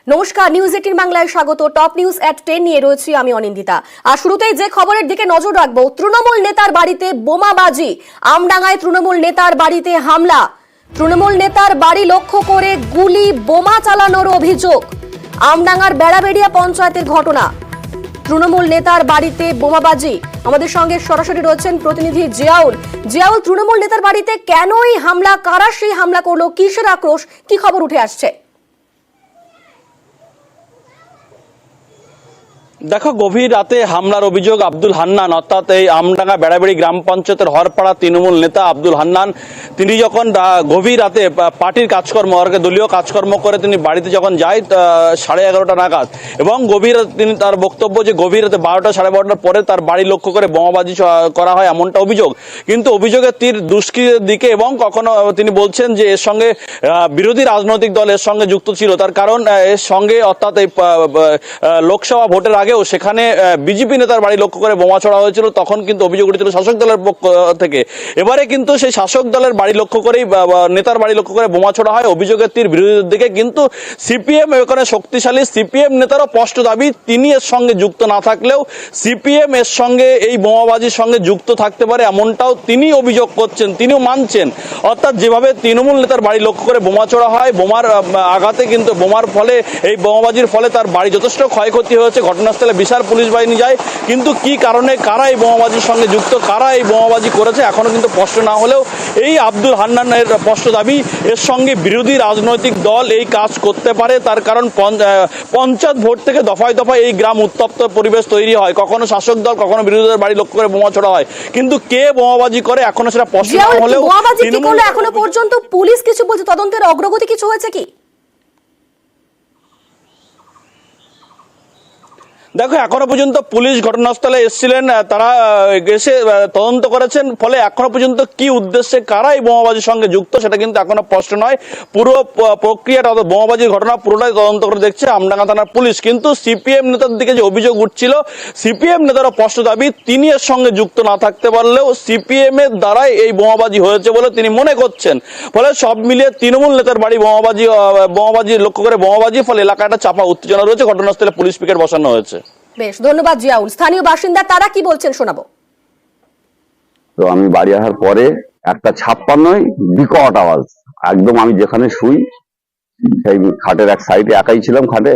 নমস্কার, নিউজ 18 বাংলায় স্বাগত। টপ নিউজ এট 10 নিয়ে রয়েছি আমি অনিন্দিতা। আর শুরুতেই যে খবরের দিকে নজর রাখবো, তৃণমূল নেতার বাড়িতে বোমাবাজি, আমডাঙ্গায় তৃণমূল নেতার বাড়িতে হামলা, তৃণমূল নেতার বাড়ি লক্ষ্য করে গুলি বোমা চালানোর অভিযোগ। আমডাঙ্গার বেড়াবেড়িয়া পঞ্চায়েতের ঘটনা, তৃণমূল নেতার বাড়িতে বোমাবাজি। আমাদের সঙ্গে সরাসরি রয়েছেন প্রতিনিধি জিয়াউল। জিয়াউল, তৃণমূল নেতার বাড়িতে কেনই হামলা, কারা সেই হামলা করলো, কিসের আক্রোশ, কি খবর উঠে আসছে? দেখো, গভীর রাতে হামলার অভিযোগ আব্দুল হান্নান, অর্থাৎ এই আমডাঙ্গা বেড়াবেড়ি গ্রাম পঞ্চায়েতের হরপাড়া তৃণমূল নেতা আব্দুল হান্নান, তিনি যখন গভীর রাতে পার্টির কাজকর্ম, দলীয় কাজকর্ম করে তিনি বাড়িতে যখন যায় 11:30 নাগাদ, এবং গভীর তিনি তার বক্তব্য যে গভীর রাতে 12টা 12:30টার পরে তার বাড়ি লক্ষ্য করে বোমাবাজি করা হয়, এমনটা অভিযোগ। কিন্তু অভিযোগের তীর দুষ্কৃতির দিকে, এবং কখনো তিনি বলছেন যে এর সঙ্গে বিরোধী রাজনৈতিক দল এর সঙ্গে যুক্ত ছিল। তার কারণ এর সঙ্গে, অর্থাৎ এই লোকসভা ভোটের আগেও সেখানে বিজেপি নেতার বাড়ি লক্ষ্য করে বোমা ছোড়া হয়েছিল, তখন কিন্তু অভিযোগ উঠেছিল শাসক দলের পক্ষ থেকে। এবারে কিন্তু সেই শাসক দলের বাড়ি লক্ষ্য করেই, নেতার বাড়ি লক্ষ্য করে বোমা ছোড়া হয়, অভিযোগের তীর বিরোধীদের দিকে। কিন্তু সিপিএম এখানে শক্তিশালী, সিপিএম নেতারও স্পষ্ট দাবি তিনি এর সঙ্গে যুক্ত না থাকলেও সিপিএম এর সঙ্গে এই বোমাবাজির সঙ্গে যুক্ত থাকতে পারে, এমনটাও তিনি অভিযোগ করছেন, তিনিও মানছেন। অর্থাৎ যেভাবে তৃণমূল নেতার বাড়ি লক্ষ্য করে বোমা ছোড়া হয়, বোমার আঘাতে কিন্তু বোমার ফলে, এই বোমাবাজির ফলে তার বাড়ি যথেষ্ট ক্ষয়ক্ষতি হয়েছে, ঘটনাস্থলে বিশাল পুলিশ বাহিনী যায়। কিন্তু কি কারণে, কারা এই বোমাবাজির সঙ্গে যুক্ত, কারা এই বোমাবাজি করেছে, এখনো কিন্তু স্পষ্ট না হলেও এই আব্দুল হান্নানের স্পষ্ট দাবি এর সঙ্গে বিরোধী রাজনৈতিক দল এই কাজ করতে পারে। তার কারণ পঞ্চায়েত ভোট থেকে দফায় দফায় এই গ্রাম উত্তপ্ত পরিবেশ তৈরি হয়, কখনো শাসক দল, কখনো বিরোধীদের বাড়ি লক্ষ্য করে বোমা ছোড়া হয়। কিন্তু কে বোমাবাজি করে এখনো সেটা স্পষ্ট না হলেও এখনো পর্যন্ত পুলিশ কিছু বলছে, তদন্তের অগ্রগতি কিছু হয়েছে কি? দেখো, এখনো পর্যন্ত পুলিশ ঘটনাস্থলে এসেছিলেন, তারা এসে তদন্ত করেছেন। ফলে এখনো পর্যন্ত কি উদ্দেশ্যে কারা এই বোমাবাজির সঙ্গে যুক্ত সেটা কিন্তু এখনো স্পষ্ট নয়। পুরো প্রক্রিয়াটা, বোমাবাজির ঘটনা পুরোটাই তদন্ত করে দেখছে আমডাঙ্গা থানার পুলিশ। কিন্তু সিপিএম নেতার দিকে যে অভিযোগ উঠছিল, সিপিএম নেতারও স্পষ্ট দাবি তিনি এর সঙ্গে যুক্ত না থাকতে পারলেও সিপিএম এর দ্বারাই এই বোমাবাজি হয়েছে বলে তিনি মনে করছেন। ফলে সব মিলিয়ে তৃণমূল নেতার বাড়ি বোমাবাজি লক্ষ্য করে বোমাবাজি, ফলে এলাকাটা চাপা উত্তেজনা রয়েছে, ঘটনাস্থলে পুলিশ পিকেট বসানো হয়েছে। বেশ, ধন্যবাদ জিয়াউল। স্থানীয় বাসিন্দা তারা কি বলছেন শোনাবো। তো আমি বাড়ি আসার পরে একটা 56 বিকট আওয়াজ, একদম আমি যেখানে শুই সেই খাটের এক সাইডে একাই ছিলাম, খাটে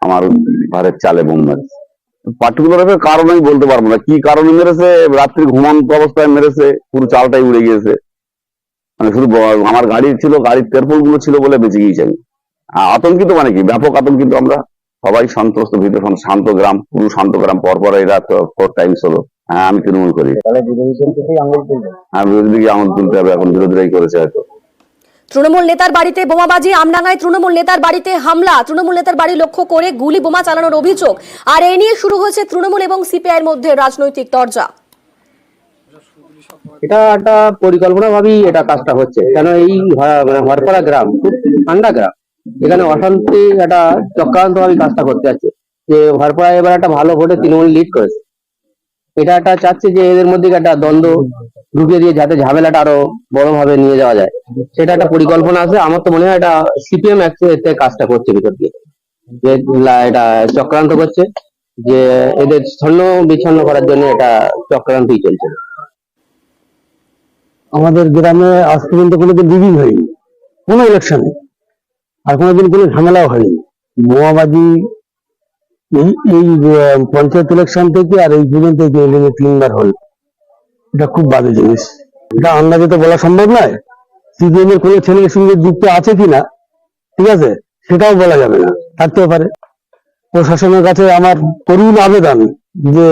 আমার ঘরের চালে বোম মেরেছে। পার্টিকুলার কারণ আমি বলতে পারবো না কি কারণে মেরেছে, রাত্রি ঘুমন্ত অবস্থায় মেরেছে, পুরো চালটাই উড়ে গিয়েছে। মানে শুধু আমার গাড়ি ছিল, গাড়ির তেরপল গুলো ছিল বলে বেঁচে গিয়েছি আমি। আতঙ্কিত মানে কি, ব্যাপক আতঙ্কিত আমরা সবাই, সন্ত্রস্ত ভীত, শান্ত গ্রাম, পুরো শান্ত গ্রাম। পরপর এরা 4 টাইমস হলো। হ্যাঁ, আমি তৃণমূল করি। হ্যাঁ, বিরোধী দিকে আঙুল তুলতে হবে, এখন বিরোধীরাই করেছে হয়তো। তৃণমূল নেতার বাড়িতে বোমাবাজি, আমডাঙ্গায় তৃণমূল নেতার বাড়িতে হামলা, তৃণমূল নেতার বাড়ি লক্ষ্য করে গুলি বোমা চালানোর অভিযোগ। আর এ নিয়ে শুরু হয়েছে তৃণমূল এবং সিপিআই এর মধ্যে রাজনৈতিক তরজা। এটা একটা পরিকল্পনা ভাবেই এটা কাজটা হচ্ছে, কেন এই হরপাড়া গ্রাম খুব ঠান্ডা গ্রাম, এখানে অশান্তি একটা চক্রান্ত ভাবে কাজটা করতে যাচ্ছে। যে হরপাড়া এবার একটা ভালো ভোটে তৃণমূল লিড করেছে, এটা একটা চাচ্ছে যে এদের মধ্যে একটা দ্বন্দ্ব ঢুকিয়ে দিয়ে যাতে ঝামেলাটা আরো বড় ভাবে নিয়ে যাওয়া যায়, সেটা একটা পরিকল্পনা আছে। আমার তো মনে হয় এটা সিপিএম এতে কাজটা করছে ভিতর দিয়ে, যে এটা চক্রান্ত করছে, যে এদের ছন্ন বিচ্ছন্ন করার জন্য এটা চক্রান্তই চলছে। আমাদের গ্রামে আজ পর্যন্ত কোনোদিন রিভিউ হয়নি, কোনো ইলেকশনে, আর কোনোদিন কোনো ঝামেলাও হয়নি। বোমাবাজি এই পঞ্চায়েত ইলেকশন থেকে আর এই পর্যন্ত 3বার হল, এটা খুব বাজে জিনিস। এটা আন্দাজে তো বলা সম্ভব নয়, সিপিএম এর কোনো ছেলের সঙ্গে যুক্ত আছে কিনা, ঠিক আছে, সেটাও বলা যাবে না, থাকতেও পারে। প্রশাসনের কাছে আমার করুণ আবেদন যে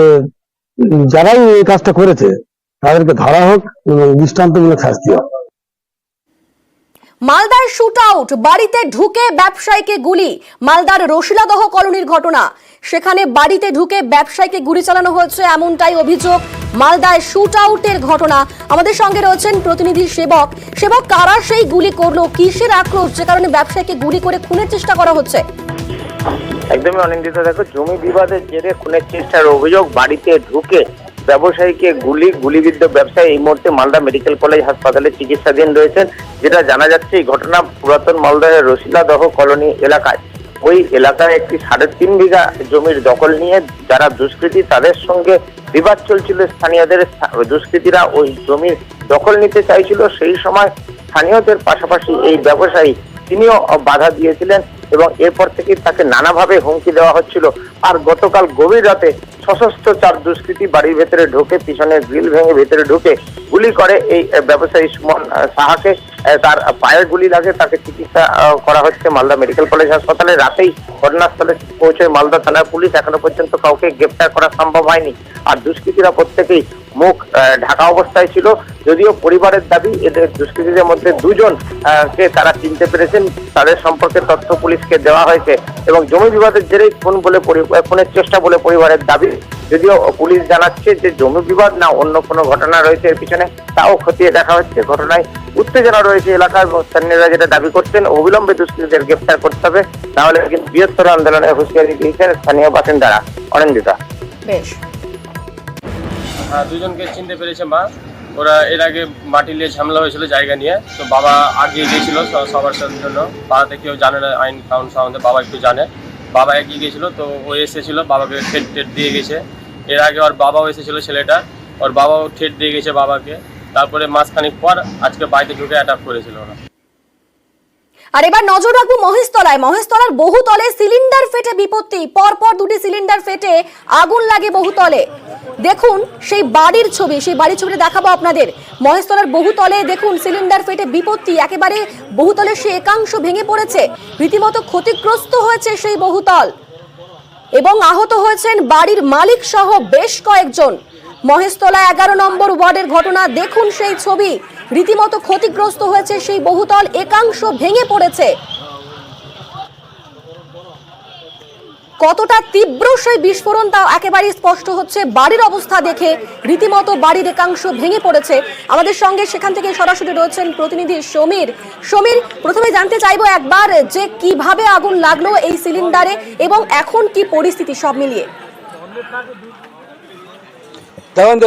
যারাই এই কাজটা করেছে তাদেরকে ধরা হোক এবং দৃষ্টান্তমূলক শাস্তি হোক। মালদার শুট আউট, বাড়িতে ঢুকে ব্যবসায়ীকে গুলি। মালদার রশিলাদহ কলোনির ঘটনা, সেখানে বাড়িতে ঢুকে ব্যবসায়ীকে গুলি চালানো হয়েছে, এমনটাই অভিযোগ। মালদায় শুট আউটের ঘটনা। আমাদের সঙ্গে রয়েছেন প্রতিনিধি সেবক। কারা সেই গুলি করলো, কিসের আক্রোশ যে কারণে ব্যবসায়ীকে গুলি করে খুনের চেষ্টা করা হচ্ছে? একদমই অনিন্দিত। দেখো, জমি বিবাদের জেরে খুনের চেষ্টার অভিযোগ, বাড়িতে ঢুকে ব্যবসায়ীকে গুলিবিদ্ধ ব্যবসায়ী এই মুহূর্তে মালদা মেডিকেল কলেজ হাসপাতালে চিকিৎসাধীন রয়েছেন। যেটা জানা যাচ্ছে, এই ঘটনা পুরাতন মালদার রশিলাদহ কলোনি এলাকায়। ওই এলাকায় একটি 3.5 বিঘা জমির দখল নিয়ে যারা দুষ্কৃতী তাদের সঙ্গে বিবাদ চলছিল। স্থানীয়দের দুষ্কৃতীরা ওই জমির দখল নিতে চাইছিল। সেই সময় স্থানীয়দের পাশাপাশি এই ব্যবসায়ী তিনিও বাধা দিয়েছিলেন এবং এরপর থেকে তাকে নানাভাবে হুমকি দেওয়া হচ্ছিল। আর গতকাল গভীর রাতে সশস্ত্র 4 দুষ্কৃতী বাড়ির ভেতরে ঢুকে, পিছনের গ্রিল ভেঙে ভেতরে ঢুকে গুলি করে এই ব্যবসায়ী সুমন সাহাকে। তার পায়ে গুলি লাগে, তাকে চিকিৎসা করা হচ্ছে মালদা মেডিকেল কলেজ হাসপাতালে। রাতেই ঘটনাস্থলে পৌঁছে মালদা থানার পুলিশ। এখনো পর্যন্ত কাউকে গ্রেপ্তার করা সম্ভব হয়নি। আর দুষ্কৃতীরা প্রত্যেকেই মুখ ঢাকা অবস্থায় ছিল। যদিও পরিবারের দাবি এদের দুষ্কৃতীদের মধ্যে 2 জন কে তারা চিনতে পেরেছেন, তাদের সম্পর্কে তথ্য পুলিশকে দেওয়া হয়েছে এবং জমি বিবাদের জেরেই খুনের চেষ্টা বলে পরিবারের দাবি। যদিও পুলিশ জানাচ্ছে যে জমি বিবাদ না অন্য কোনো ঘটনা রয়েছে এর পিছনে, তাও খতিয়ে দেখা হচ্ছে। ঘটনায় উত্তেজনা রয়েছে এলাকার স্থানীয়রা যেটা দাবি করছেন, অবিলম্বে দুষ্কৃতীদের গ্রেপ্তার করতে হবে, না হলে কিন্তু বৃহত্তর আন্দোলনের হুঁশিয়ারি দিয়েছেন স্থানীয় বাসিন্দারা। অনিন্দিতা। বেশ, হ্যাঁ, 2 জনকে চিনতে পেরেছে মা। ওরা এর আগে মাটি নিয়ে ঝামেলা হয়েছিল জায়গা নিয়ে, তো বাবা আগিয়ে গিয়েছিল সবার জন্য। পাড়াতে কেউ জানে না আইন কানুন সম্বন্ধে, বাবা একটু জানে। বাবা এগিয়ে গিয়েছিল, তো ও এসেছিল, বাবাকে ঠেট দিয়ে গেছে। এর আগে ওর বাবাও এসেছিল, ছেলেটা ওর বাবাও ঠেট দিয়ে গেছে বাবাকে। তারপরে মাসখানিক পর আজকে বাড়িতে ঢুকে অ্যাটাক করেছিল ওরা। আর এবার নজর রাখবো মহেশতলায়। মহেশতলার বহুতলে সিলিন্ডার ফেটে বিপত্তি, পরপর 2টি সিলিন্ডার ফেটে আগুন লাগে বহুতলে। দেখুন সেই বাড়ির ছবি, সেই বাড়ির ছবিটা দেখাবো আপনাদের। মহেশতলার বহুতলে দেখুন সিলিন্ডার ফেটে বিপত্তি, একেবারে বহুতলের সে একাংশ ভেঙে পড়েছে, রীতিমতো ক্ষতিগ্রস্ত হয়েছে সেই বহুতল এবং আহত হয়েছেন বাড়ির মালিক সহ বেশ কয়েকজন। মহেশতলা 11 নম্বর ওয়ার্ডের ঘটনা, দেখুন সেই ছবি, রীতিমতো ক্ষতিগ্রস্ত হয়েছে সেই বহুতল, একাংশ ভেঙে পড়েছে। কতটা তীব্র সেই বিস্ফোরণ তা একেবারে স্পষ্ট হচ্ছে বাড়ির অবস্থা দেখে। রীতিমতো বাড়ির একাংশ ভেঙে পড়েছে। আমাদের সঙ্গে সেখান থেকে সরাসরি রয়েছেন প্রতিনিধি সমীর। সমীর, প্রথমে জানতে চাইবো একবার যে কিভাবে আগুন লাগলো এই সিলিন্ডারে এবং এখন কি পরিস্থিতি সব মিলিয়ে। দেখুন,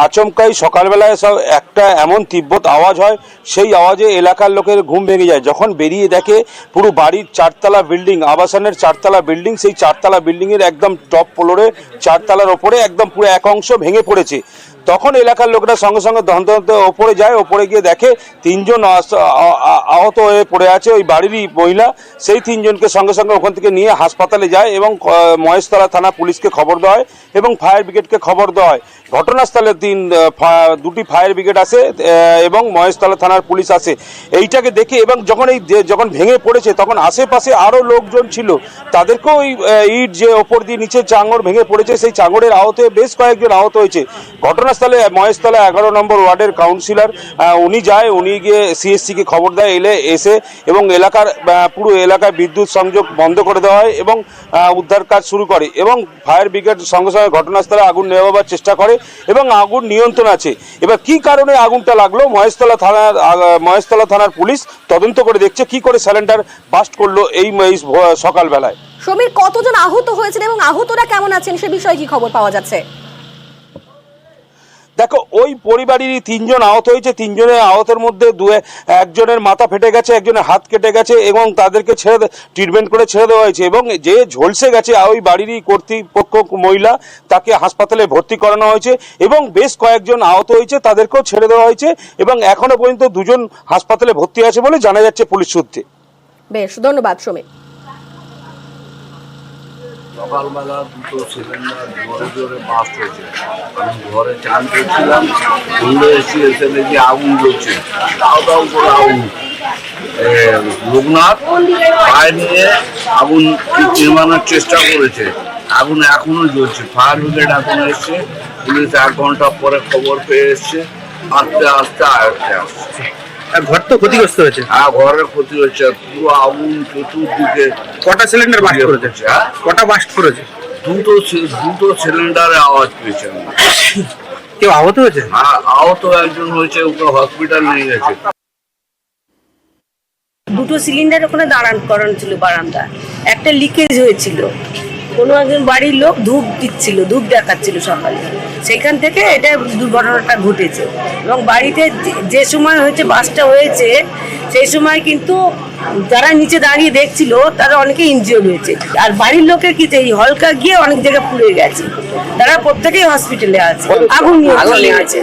আচমকাই সকালবেলায় সব একটা এমন তীব্র আওয়াজ হয়, সেই আওয়াজে এলাকার লোকের ঘুম ভেঙে যায়। যখন বেরিয়ে দেখে পুরো বাড়ির 4তলা বিল্ডিং, আবাসনের 4তলা বিল্ডিং, সেই 4তলা বিল্ডিংয়ের একদম টপ ফ্লোরে 4তলার ওপরে একদম পুরো এক অংশ ভেঙে পড়েছে। তখন এলাকার লোকরা সঙ্গে সঙ্গে ওপরে যায়। ওপরে গিয়ে দেখে 3 জন আহত হয়ে পড়ে আছে ওই বাড়িরই মহিলা। সেই 3 জনকে সঙ্গে সঙ্গে ওখান থেকে নিয়ে হাসপাতালে যায় এবং মহেশতলা থানা পুলিশকে খবর দেওয়া হয় এবং ফায়ার ব্রিগেডকে খবর দেওয়া হয়। ঘটনাস্থলে 2টি ফায়ার ব্রিগেড আসে এবং মহেশতলা থানার পুলিশ আসে এইটাকে দেখে। এবং যখন ভেঙে পড়েছে তখন আশেপাশে আরও লোকজন ছিল, তাদেরকেও ওই ইট যে ওপর দিয়ে নিচে চাঙড় ভেঙে পড়েছে, সেই চাঙড়ের আহতে বেশ কয়েকজন আহত হয়েছে। ঘটনাস্থলে মহেশতলা 11 নম্বর ওয়ার্ডের কাউন্সিলর উনি যায়, উনি গিয়ে সিএসসিকে খবর দেয়, এসে এবং পুরো এলাকায় বিদ্যুৎ সংযোগ বন্ধ করে দেওয়া হয় এবং উদ্ধার কাজ শুরু করে এবং ফায়ার ব্রিগেড সঙ্গে সঙ্গে ঘটনাস্থলে আগুন নেভাবার চেষ্টা করে এবং আগুন নিয়ন্ত্রণ আছে। এবার কি কারণে আগুনটা লাগলো, মহেশতলা থানার পুলিশ তদন্ত করে দেখছে কি করে সিলিন্ডার বাস্ট করলো এই সকালবেলায়। সমীর, কতজন আহত হয়েছেন এবং আহতরা কেমন আছেন সে বিষয়ে কি খবর পাওয়া যাচ্ছে? দেখো, ওই পরিবারেরই 3 জন আহত হয়েছে। 3 জনের আহতের মধ্যে একজনের মাথা ফেটে গেছে, একজনের হাত কেটে গেছে এবং তাদেরকে ট্রিটমেন্ট করে ছেড়ে দেওয়া হয়েছে এবং যে ঝলসে গেছে ওই বাড়িরই কর্তৃপক্ষ মহিলা, তাকে হাসপাতালে ভর্তি করানো হয়েছে এবং বেশ কয়েকজন আহত হয়েছে, তাদেরকেও ছেড়ে দেওয়া হয়েছে এবং এখনো পর্যন্ত 2 জন হাসপাতালে ভর্তি আছে বলে জানা যাচ্ছে পুলিশ সূত্রে। বেশ, ধন্যবাদ সমীর। সকালবেলা 2টো সিলিন্ডার জোরে জোরে বাস্ট হয়েছে। আমি ঘরে চান করছিলাম, ঘুরে এসে দেখি আগুন জ্বলছে, দাও দাও করে আগুন। লোকনাথ পায়ে নিয়ে আগুন নির্মাণের চেষ্টা করেছে, আগুন এখনো জ্বলছে। ফায়ার ব্রিগেড এখন এসছে, পুলিশ 1 ঘন্টা পরে খবর পেয়ে এসছে, আস্তে আস্তে আয়ত্তে আসছে। ঘর তো ক্ষতিগ্রস্ত হয়েছে। হ্যাঁ, ঘরের ক্ষতি হচ্ছে, পুরো আগুন চতুর্দিকে। কটা সিলিন্ডার বাস্ট করেছে? হ্যাঁ, কটা বাস্ট করেছে? 2টো সিলিন্ডারে আওয়াজ পেয়েছে। কেউ আহত হয়েছে? হ্যাঁ, আহত একজন হয়েছে, ওকে হসপিটাল নিয়ে গেছে। 2টো সিলিন্ডার ওখানে দাঁড়ান করানো ছিল বারান্দা, একটা লিকেজ হয়েছিল। কোনো একজন বাড়ির লোক ধূপ দিচ্ছিল, ধূপ দেখাচ্ছিল সকালে, সেখান থেকে এটা দুর্ঘটনাটা ঘটেছে। এবং বাড়িতে যে সময় হয়েছে বাসটা হয়েছে সেই সময় কিন্তু যারা নিচে দাঁড়িয়ে দেখছিল তারা অনেকে ইনজিওর হয়েছে, আর বাড়ির লোকের কি এই হলকা গিয়ে অনেক জায়গায় পুড়ে গেছে, তারা প্রত্যেকেই হসপিটালে আছে, আগুন নিয়ে আছে।